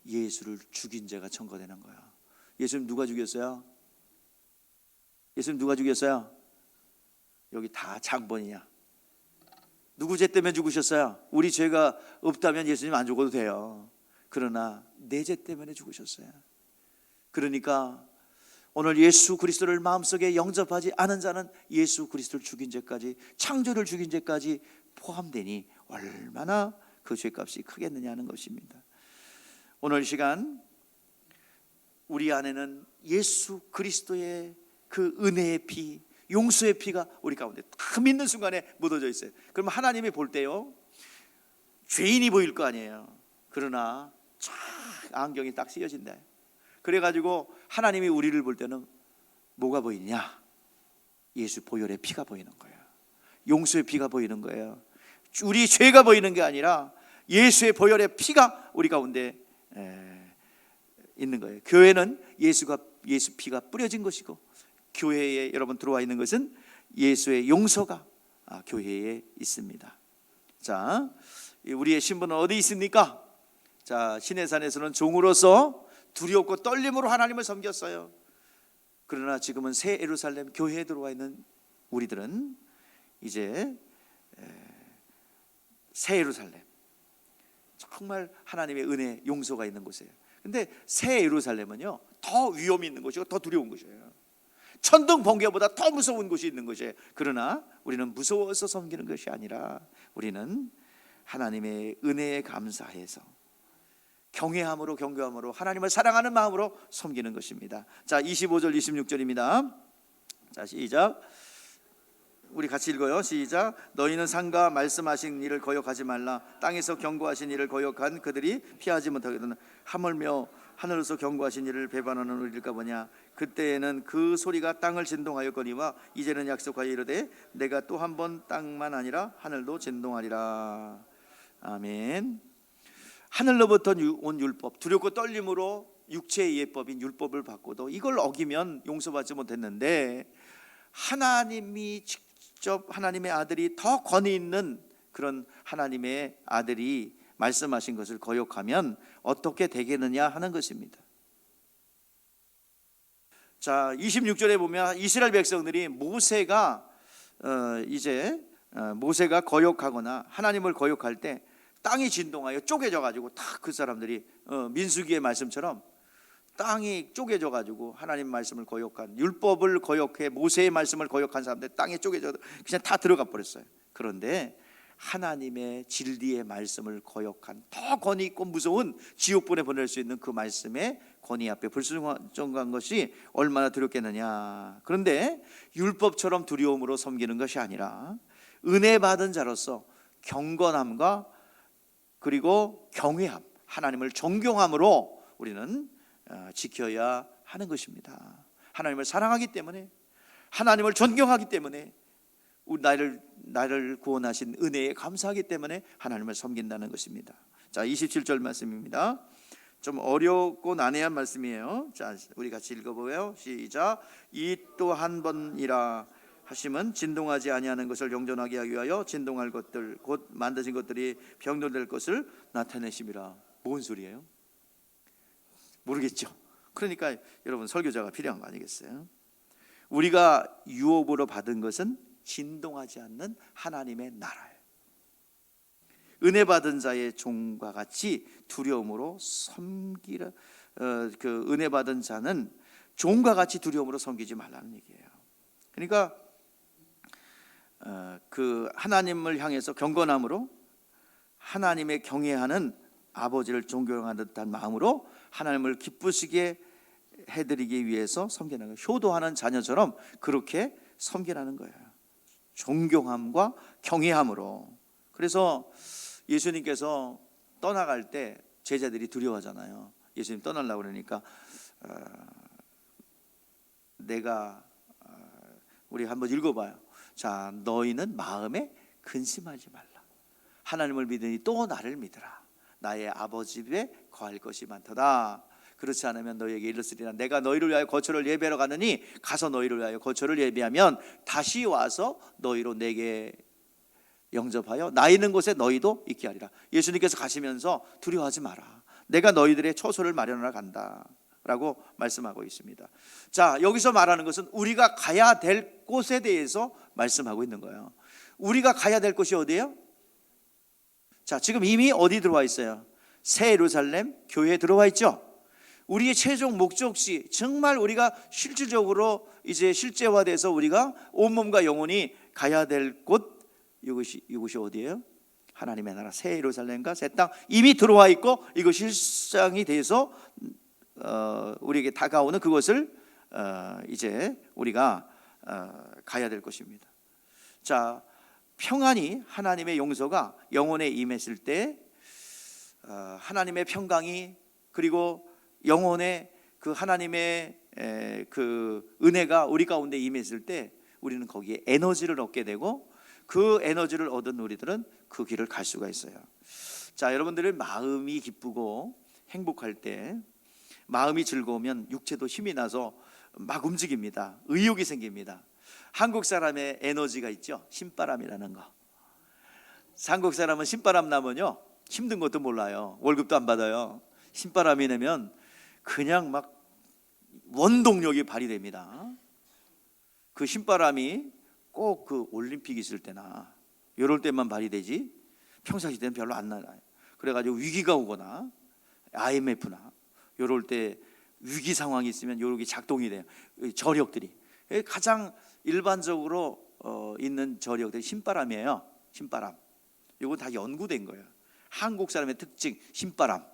예수를 죽인 죄가 첨가되는 거예요. 예수님 누가 죽였어요? 예수님 누가 죽였어요? 여기 다 장본이야. 누구 죄 때문에 죽으셨어요? 우리 죄가 없다면 예수님 안 죽어도 돼요. 그러나 내 죄 때문에 죽으셨어요. 그러니까 오늘 예수 그리스도를 마음속에 영접하지 않은 자는 예수 그리스도를 죽인 죄까지, 창조를 죽인 죄까지 포함되니 얼마나 그 죄값이 크겠느냐는 것입니다. 오늘 시간 우리 안에는 예수 그리스도의 그 은혜의 피, 용서의 피가 우리 가운데 딱 믿는 순간에 묻어져 있어요. 그럼 하나님이 볼 때요, 죄인이 보일 거 아니에요. 그러나 쫙 안경이 딱 씌어진다. 그래가지고 하나님이 우리를 볼 때는 뭐가 보이냐? 예수 보혈의 피가 보이는 거예요. 용서의 피가 보이는 거예요. 우리 죄가 보이는 게 아니라 예수의 보혈의 피가 우리 가운데 있는 거예요. 교회는 예수 피가 뿌려진 것이고, 교회에 여러분 들어와 있는 것은 예수의 용서가 교회에 있습니다. 자, 우리의 신분은 어디 있습니까? 자, 시내산에서는 종으로서 두렵고 떨림으로 하나님을 섬겼어요. 그러나 지금은 새 예루살렘 교회에 들어와 있는 우리들은 이제 새 예루살렘, 정말 하나님의 은혜, 용서가 있는 곳이에요. 근데 새 예루살렘은요, 더 위험이 있는 곳이고 더 두려운 곳이에요. 천둥 번개보다 더 무서운 곳이 있는 것이에요. 그러나 우리는 무서워서 섬기는 것이 아니라 우리는 하나님의 은혜에 감사해서 경외함으로, 경외함으로, 하나님을 사랑하는 마음으로 섬기는 것입니다. 자, 25절 26절입니다. 자, 시작. 우리 같이 읽어요. 시작. 너희는 상가 말씀하신 일을 거역하지 말라. 땅에서 경고하신 일을 거역한 그들이 피하지 못하거든. 하물며 하늘에서 경고하신 일을 배반하는 우리일까 보냐. 그때에는 그 소리가 땅을 진동하였거니와 이제는 약속하여 이르되 내가 또 한 번 땅만 아니라 하늘도 진동하리라. 아멘. 하늘로부터 온 율법, 두렵고 떨림으로 육체의 예법인 율법을 받고도 이걸 어기면 용서받지 못했는데, 하나님이 직접 하나님의 아들이 더 권위 있는 그런 하나님의 아들이 말씀하신 것을 거역하면 어떻게 되겠느냐 하는 것입니다. 자, 26절에 보면 이스라엘 백성들이 모세가 거역하거나 하나님을 거역할 때 땅이 진동하여 쪼개져 가지고 딱 그 사람들이 민수기의 말씀처럼 땅이 쪼개져 가지고 하나님 말씀을 거역한, 율법을 거역해 모세의 말씀을 거역한 사람들 땅에 쪼개져 그냥 다 들어가 버렸어요. 그런데 하나님의 진리의 말씀을 거역한 더 권위 있고 무서운 지옥불에 보낼 수 있는 그 말씀의 권위 앞에 불순종한 것이 얼마나 두렵겠느냐. 그런데 율법처럼 두려움으로 섬기는 것이 아니라 은혜 받은 자로서 경건함과 그리고 경외함, 하나님을 존경함으로 우리는 지켜야 하는 것입니다. 하나님을 사랑하기 때문에, 하나님을 존경하기 때문에, 나를 구원하신 은혜에 감사하기 때문에 하나님을 섬긴다는 것입니다. 자, 27절 말씀입니다. 좀 어렵고 난해한 말씀이에요. 자, 우리 같이 읽어보요. 시작. 이 또 한 번이라 하심은 진동하지 아니하는 것을 영존하게 하기 위하여 진동할 것들 곧 만드신 것들이 병들될 것을 나타내심이라. 뭔 소리예요? 모르겠죠. 그러니까 여러분 설교자가 필요한 거 아니겠어요? 우리가 유업으로 받은 것은 진동하지 않는 하나님의 나라예요. 은혜 받은 자의 종과 같이 두려움으로 섬기라. 그 은혜 받은 자는 종과 같이 두려움으로 섬기지 말라는 얘기예요. 그러니까 그 하나님을 향해서 경건함으로, 하나님의 경외하는 아버지를 존경하는 듯한 마음으로 하나님을 기쁘시게 해드리기 위해서 섬기는 거예요. 효도하는 자녀처럼 그렇게 섬기라는 거예요. 존경함과 경외함으로. 그래서 예수님께서 떠나갈 때 제자들이 두려워하잖아요. 예수님 떠나려고 그러니까 우리 한번 읽어봐요. 자, 너희는 마음에 근심하지 말라. 하나님을 믿으니 또 나를 믿으라. 나의 아버지 집에 거할 것이 많도다. 그렇지 않으면 너희에게 이르시리라. 내가 너희를 위하여 거처를 예배하러 가느니 가서 너희를 위하여 거처를 예배하면 다시 와서 너희로 내게 영접하여 나 있는 곳에 너희도 있게 하리라. 예수님께서 가시면서 두려워하지 마라. 내가 너희들의 처소를 마련하러 간다 라고 말씀하고 있습니다. 자, 여기서 말하는 것은 우리가 가야 될 곳에 대해서 말씀하고 있는 거예요. 우리가 가야 될 곳이 어디예요? 자, 지금 이미 어디 들어와 있어요? 새 예루살렘 교회에 들어와 있죠. 우리의 최종 목적지, 정말 우리가 실질적으로 이제 실제화돼서 우리가 온몸과 영혼이 가야 될 곳, 이곳이 어디예요? 하나님의 나라 새 예루살렘과 새 땅, 이미 들어와 있고 이거 실상이 돼서 우리에게 다가오는 그것을 이제 우리가 가야 될 것입니다. 자, 평안이, 하나님의 용서가 영혼에 임했을 때 하나님의 평강이, 그리고 영혼의 그 하나님의 그 은혜가 우리 가운데 임했을 때 우리는 거기에 에너지를 얻게 되고, 그 에너지를 얻은 우리들은 그 길을 갈 수가 있어요. 자, 여러분들의 마음이 기쁘고 행복할 때, 마음이 즐거우면 육체도 힘이 나서 막 움직입니다. 의욕이 생깁니다. 한국 사람의 에너지가 있죠. 신바람이라는 거. 한국 사람은 신바람 나면요 힘든 것도 몰라요. 월급도 안 받아요. 신바람이 내면 그냥 막 원동력이 발휘됩니다. 그 신바람이 꼭 그 올림픽 있을 때나 이럴 때만 발휘되지 평상시 때는 별로 안 나요. 그래가지고 위기가 오거나 IMF나 이럴 때 위기 상황이 있으면 이렇게 작동이 돼요. 저력들이 가장 일반적으로 있는 저력들이 신바람이에요. 신바람. 이건 다 연구된 거예요. 한국 사람의 특징, 신바람.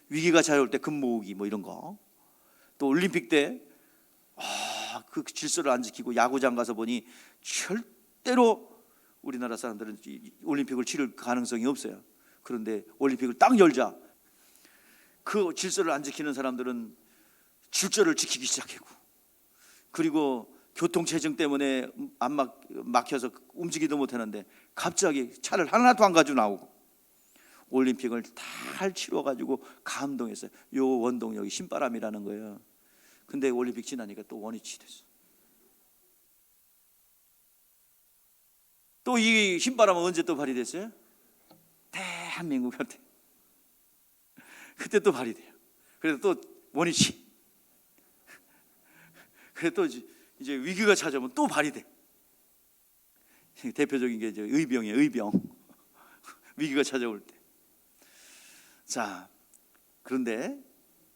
위기가 찾아올 때 금모으기 뭐 이런 거. 또 올림픽 때 그 질서를 안 지키고 야구장 가서 보니 절대로 우리나라 사람들은 올림픽을 치를 가능성이 없어요. 그런데 올림픽을 딱 열자 그 질서를 안 지키는 사람들은 질서를 지키기 시작하고, 그리고 교통체증 때문에 안 막혀서 움직이도 못하는데 갑자기 차를 하나도 안 가지고 나오고 올림픽을 잘 치러가지고 감동했어요. 요 원동력이 신바람이라는 거예요. 근데 올림픽 지나니까 또 원위치 됐어. 또 이 신바람은 언제 또 발휘됐어요? 대한민국 할 때. 그때 또 발휘돼요. 그래서 또 원위치. 그래서 또 이제 위기가 찾아오면 또 발휘돼. 대표적인 게 이제 의병이에요. 의병. 위기가 찾아올 때. 자, 그런데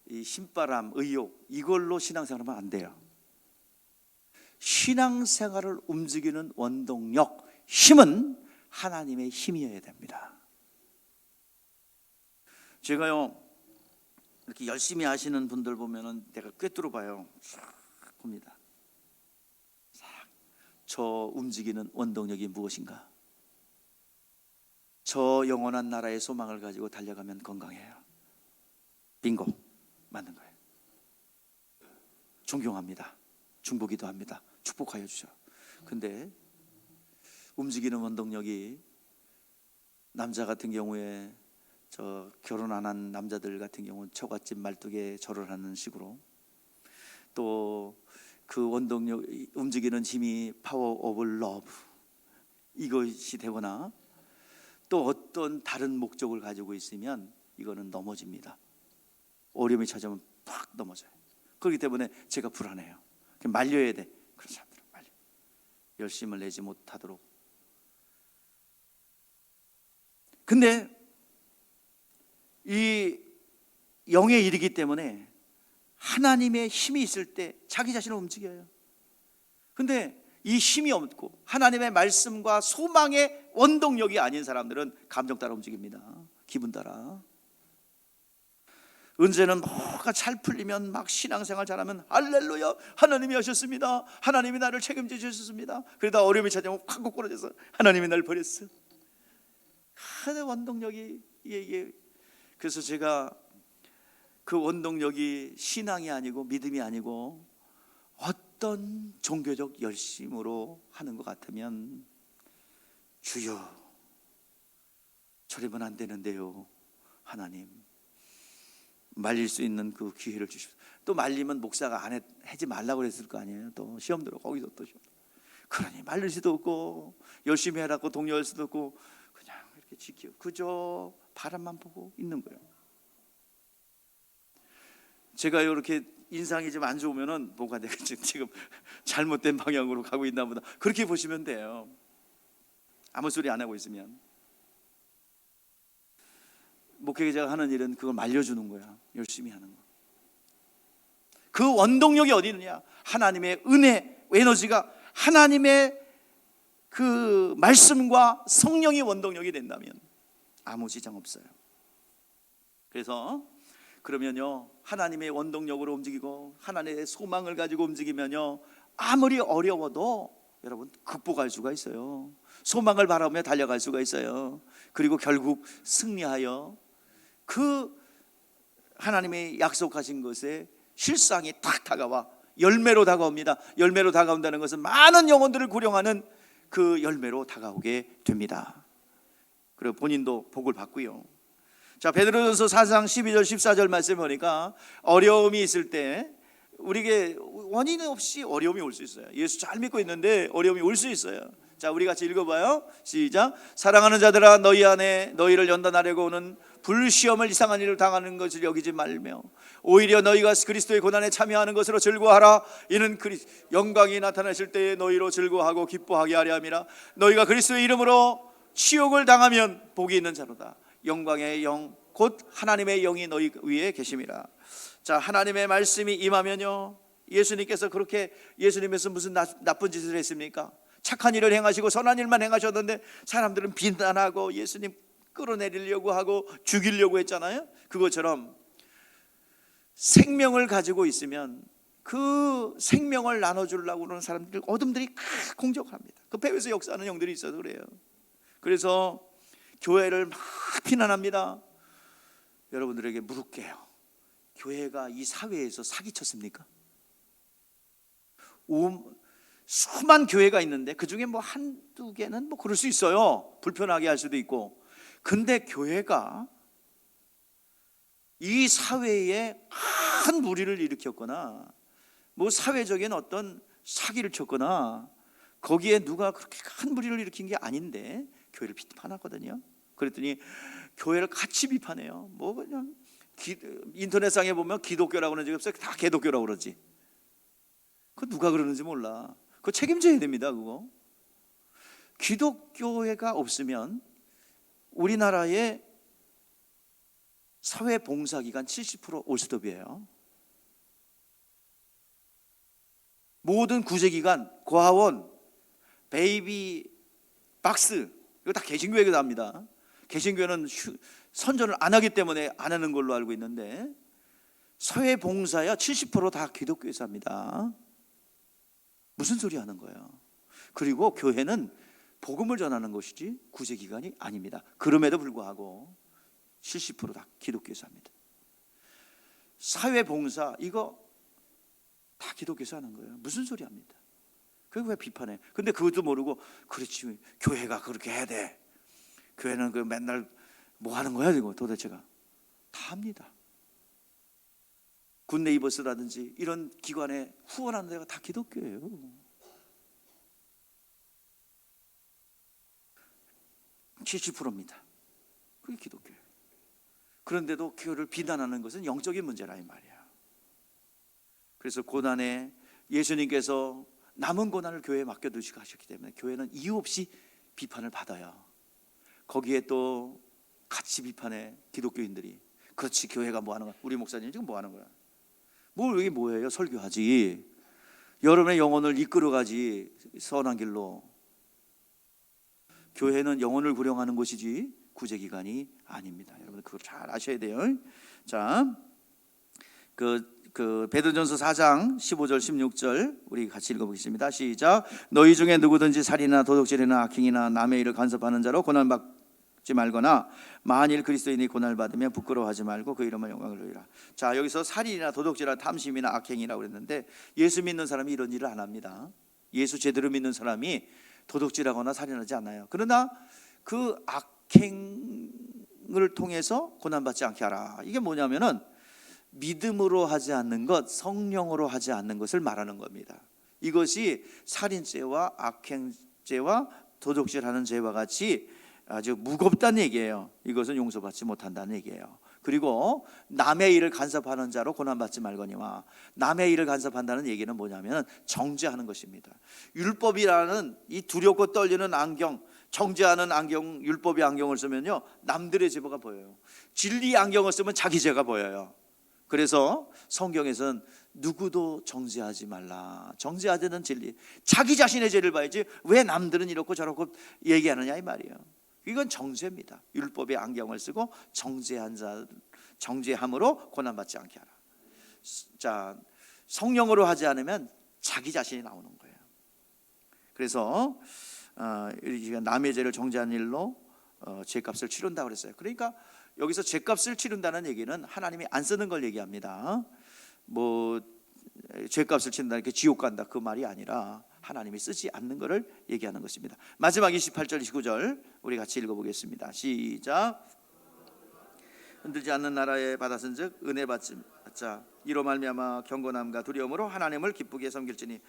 이 신바람, 의욕, 이걸로 신앙생활하면 안 돼요. 신앙생활을 움직이는 원동력, 힘은 하나님의 힘이어야 됩니다. 제가요 이렇게 열심히 하시는 분들 보면은 내가 꿰뚫어 봐요. 싹 봅니다. 싹. 저 움직이는 원동력이 무엇인가? 저 영원한 나라의 소망을 가지고 달려가면 건강해요. 빙고, 맞는 거예요. 존경합니다. 중보기도 합니다. 축복하여 주셔. 근데 움직이는 원동력이, 남자 같은 경우에 저 결혼 안 한 남자들 같은 경우는 처갓집 말뚝에 절을 하는 식으로, 또 그 원동력, 움직이는 힘이 파워 오브 러브, 이것이 되거나 또 어떤 다른 목적을 가지고 있으면 이거는 넘어집니다. 어려움이 찾아오면 팍 넘어져요. 그렇기 때문에 제가 불안해요. 말려야 돼. 그런 사람들은 말려. 열심을 내지 못하도록. 근데 이 영의 일이기 때문에 하나님의 힘이 있을 때 자기 자신을 움직여요. 근데 이 힘이 없고 하나님의 말씀과 소망의 원동력이 아닌 사람들은 감정 따라 움직입니다. 기분 따라. 은재는 뭐가 잘 풀리면 막 신앙생활 잘하면 할렐루야, 하나님이 하셨습니다. 하나님이 나를 책임져 주셨습니다. 그러다 어려움이 찾아오면 확 꼬꾸라져서 하나님이 날 버렸어. 하나의 원동력이 이게. 그래서 제가 그 원동력이 신앙이 아니고 믿음이 아니고 어떤 종교적 열심으로 하는 것 같으면, 주여 저러면 안 되는데요, 하나님 말릴 수 있는 그 기회를 주십시오. 또 말리면 목사가 안 하지 말라고 그랬을 거 아니에요. 또 시험 들어 거기서 또 시험. 그러니 말릴 수도 없고 열심히 해라고 독려할 수도 없고 그냥 이렇게 지켜 그저 바람만 보고 있는 거예요. 제가 이렇게 인상이 좀 안 좋으면은 뭔가 내가 지금 잘못된 방향으로 가고 있나 보다, 그렇게 보시면 돼요. 아무 소리 안 하고 있으면. 목회자가 하는 일은 그걸 말려주는 거야. 열심히 하는 거. 그 원동력이 어디 있느냐? 하나님의 은혜, 에너지가 하나님의 그 말씀과 성령이 원동력이 된다면 아무 지장 없어요. 그래서 그러면요, 하나님의 원동력으로 움직이고 하나님의 소망을 가지고 움직이면요, 아무리 어려워도 여러분 극복할 수가 있어요. 소망을 바라보며 달려갈 수가 있어요. 그리고 결국 승리하여 그 하나님의 약속하신 것에 실상이 탁 다가와 열매로 다가옵니다. 열매로 다가온다는 것은 많은 영혼들을 구령하는 그 열매로 다가오게 됩니다. 그리고 본인도 복을 받고요. 자, 베드로전서 4장 12절 14절 말씀 보니까 어려움이 있을 때 우리에게 원인 없이 어려움이 올 수 있어요. 예수 잘 믿고 있는데 어려움이 올 수 있어요. 자, 우리 같이 읽어봐요. 시작. 사랑하는 자들아, 너희 안에 너희를 연단하려고 오는 불시험을 이상한 일을 당하는 것을 여기지 말며 오히려 너희가 그리스도의 고난에 참여하는 것으로 즐거워하라. 이는 영광이 나타나실 때에 너희로 즐거워하고 기뻐하게 하려 함이라. 너희가 그리스도의 이름으로 치욕을 당하면 복이 있는 자로다. 영광의 영 곧 하나님의 영이 너희 위에 계심이라. 자, 하나님의 말씀이 임하면요, 예수님께서 그렇게, 예수님께서 무슨 나쁜 짓을 했습니까? 착한 일을 행하시고 선한 일만 행하셨는데 사람들은 비난하고 예수님 끌어내리려고 하고 죽이려고 했잖아요. 그것처럼 생명을 가지고 있으면 그 생명을 나눠주려고 그러는 사람들 어둠들이 공격합니다. 그 배후에서 역사하는 영들이 있어서 그래요. 그래서 교회를 막 비난합니다. 여러분들에게 물을게요. 교회가 이 사회에서 사기쳤습니까? 수만 교회가 있는데 그 중에 뭐 한두 개는 뭐 그럴 수 있어요. 불편하게 할 수도 있고. 근데 교회가 이 사회에 큰 무리를 일으켰거나 뭐 사회적인 어떤 사기를 쳤거나 거기에 누가 그렇게 큰 무리를 일으킨 게 아닌데 교회를 비판하거든요. 그랬더니 교회를 같이 비판해요. 뭐 그냥 인터넷상에 보면 기독교라고 그러는 적이 없어요. 다 개독교라고 그러지. 그거 누가 그러는지 몰라. 그거 책임져야 됩니다. 그거 기독교회가 없으면 우리나라의 사회봉사기관 70% 올스톱이에요. 모든 구제기관, 고아원, 베이비 박스, 이거 다 개신교회가 합니다. 개신교회는 선전을 안 하기 때문에 안 하는 걸로 알고 있는데 사회봉사야 70% 다 기독교에서 합니다. 무슨 소리 하는 거예요? 그리고 교회는 복음을 전하는 것이지 구제기관이 아닙니다. 그럼에도 불구하고 70%다 기독교에서 합니다. 사회봉사 이거 다 기독교에서 하는 거예요. 무슨 소리 합니다. 그게 왜 비판해? 근데 그것도 모르고 그렇지 교회가 그렇게 해야 돼. 교회는 그 맨날 뭐 하는 거야 이거 도대체가 다 합니다. 굿네이버스라든지 이런 기관에 후원하는 데가 다 기독교예요. (70%입니다) 그게 기독교예요. 그런데도 교회를 비난하는 것은 영적인 문제라 이 말이야. 그래서 고난에 예수님께서 남은 고난을 교회에 맡겨두시고 하셨기 때문에 교회는 이유 없이 비판을 받아요. 거기에 또 같이 비판해 기독교인들이. 그렇지 교회가 뭐 하는 거야? 우리 목사님 지금 뭐 하는 거야? 뭘 여기 뭐예요? 설교하지. 여러분의 영혼을 이끌어가지 선한 길로. 교회는 영혼을 구령하는 곳이지 구제기관이 아닙니다. 여러분 그걸 잘 아셔야 돼요. 자, 베드로전서 4장 15절 16절 우리 같이 읽어보겠습니다. 시작. 너희 중에 누구든지 살인이나 도둑질이나 악행이나 남의 일을 간섭하는 자로 고난받지 말거나 만일 그리스도인이 고난받으면 부끄러워하지 말고 그 이름을 영광을 누리라. 자, 여기서 살인이나 도둑질이나 탐심이나 악행이라고 그랬는데 예수 믿는 사람이 이런 일을 안 합니다. 예수 제대로 믿는 사람이 도둑질하거나 살인하지 않아요. 그러나 그 악행을 통해서 고난받지 않게 하라. 이게 뭐냐면은 믿음으로 하지 않는 것, 성령으로 하지 않는 것을 말하는 겁니다. 이것이 살인죄와 악행죄와 도둑질하는 죄와 같이 아주 무겁다는 얘기예요. 이것은 용서받지 못한다는 얘기예요. 그리고 남의 일을 간섭하는 자로 고난받지 말거니와. 남의 일을 간섭한다는 얘기는 뭐냐면 정죄하는 것입니다. 율법이라는 이 두렵고 떨리는 안경, 정죄하는 안경, 율법의 안경을 쓰면요 남들의 죄가 보여요. 진리 안경을 쓰면 자기 죄가 보여요. 그래서 성경에서는 누구도 정죄하지 말라. 정죄하자는 진리. 자기 자신의 죄를 봐야지 왜 남들은 이렇고 저렇고 얘기하느냐 이 말이에요. 이건 정죄입니다. 율법의 안경을 쓰고 정죄함으로 고난받지 않게 하라. 자, 성령으로 하지 않으면 자기 자신이 나오는 거예요. 그래서 남의 죄를 정죄한 일로 죄값을 치른다 그랬어요. 그러니까 여기서 죄값을 치른다는 얘기는 하나님이 안 쓰는 걸 얘기합니다. 뭐 죄값을 치른다 이렇게 지옥 간다 그 말이 아니라 하나님이 쓰지 않는 것을 얘기하는 것입니다. 마지막 28절 29절 우리 같이 읽어보겠습니다. 시작. 흔들지 않는 나라에 받았은즉 은혜 받자. 이로 말미암아 경건함과 두려움으로 하나님을 기쁘게 섬길지니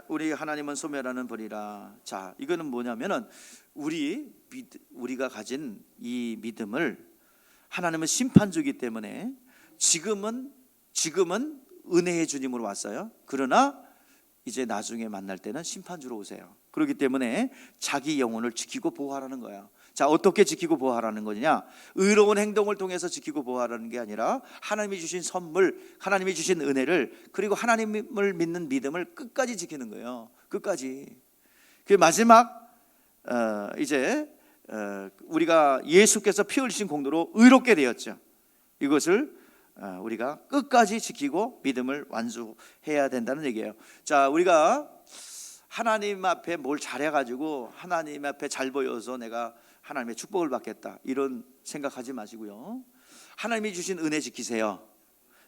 우리 하나님은 소멸하는 벌이라. 자, 이거는 뭐냐면은 우리가 가진 이 믿음을 하나님은 심판주기 때문에 지금은 은혜의 주님으로 왔어요. 그러나 이제 나중에 만날 때는 심판주로 오세요. 그렇기 때문에 자기 영혼을 지키고 보호하라는 거야. 자, 어떻게 지키고 보호하라는 거냐? 의로운 행동을 통해서 지키고 보호하라는 게 아니라 하나님이 주신 선물, 하나님이 주신 은혜를, 그리고 하나님을 믿는 믿음을 끝까지 지키는 거예요. 끝까지. 그 마지막 이제 우리가 예수께서 피 흘리신 공로로 의롭게 되었죠. 이것을 우리가 끝까지 지키고 믿음을 완수해야 된다는 얘기예요. 자, 우리가 하나님 앞에 뭘 잘해가지고 하나님 앞에 잘 보여서 내가 하나님의 축복을 받겠다 이런 생각하지 마시고요. 하나님이 주신 은혜 지키세요.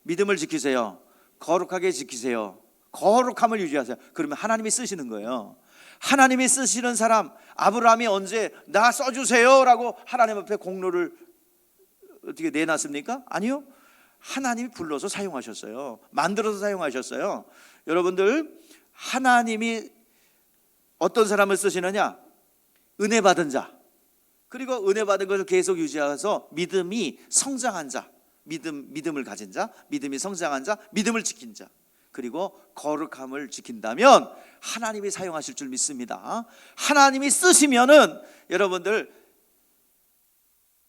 믿음을 지키세요. 거룩하게 지키세요. 거룩함을 유지하세요. 그러면 하나님이 쓰시는 거예요. 하나님이 쓰시는 사람, 아브라함이 언제 나 써주세요 라고 하나님 앞에 공로를 어떻게 내놨습니까? 아니요. 하나님이 불러서 사용하셨어요. 만들어서 사용하셨어요. 여러분들, 하나님이 어떤 사람을 쓰시느냐? 은혜 받은 자, 그리고 은혜 받은 것을 계속 유지해서 믿음이 성장한 자, 믿음을 가진 자, 믿음이 성장한 자, 믿음을 지킨 자, 그리고 거룩함을 지킨다면 하나님이 사용하실 줄 믿습니다. 하나님이 쓰시면은 여러분들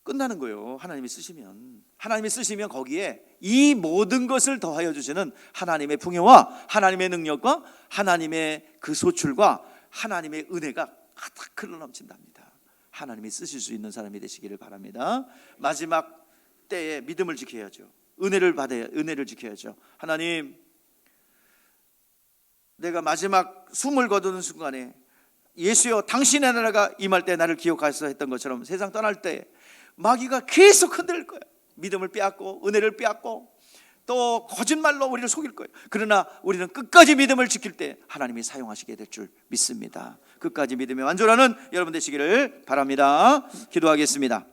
끝나는 거예요. 하나님이 쓰시면 거기에 이 모든 것을 더하여 주시는 하나님의 풍요와 하나님의 능력과 하나님의 그 소출과 하나님의 은혜가 가득 흘러 넘친답니다. 하나님이 쓰실 수 있는 사람이 되시기를 바랍니다. 마지막 때에 믿음을 지켜야죠. 은혜를 지켜야죠. 하나님, 내가 마지막 숨을 거두는 순간에 예수여 당신의 나라가 임할 때 나를 기억하소서 했던 것처럼 세상 떠날 때 마귀가 계속 흔들 거예요. 믿음을 빼앗고 은혜를 빼앗고 또 거짓말로 우리를 속일 거예요. 그러나 우리는 끝까지 믿음을 지킬 때 하나님이 사용하시게 될 줄 믿습니다. 끝까지 믿음의 완전하는 여러분 되시기를 바랍니다. 기도하겠습니다.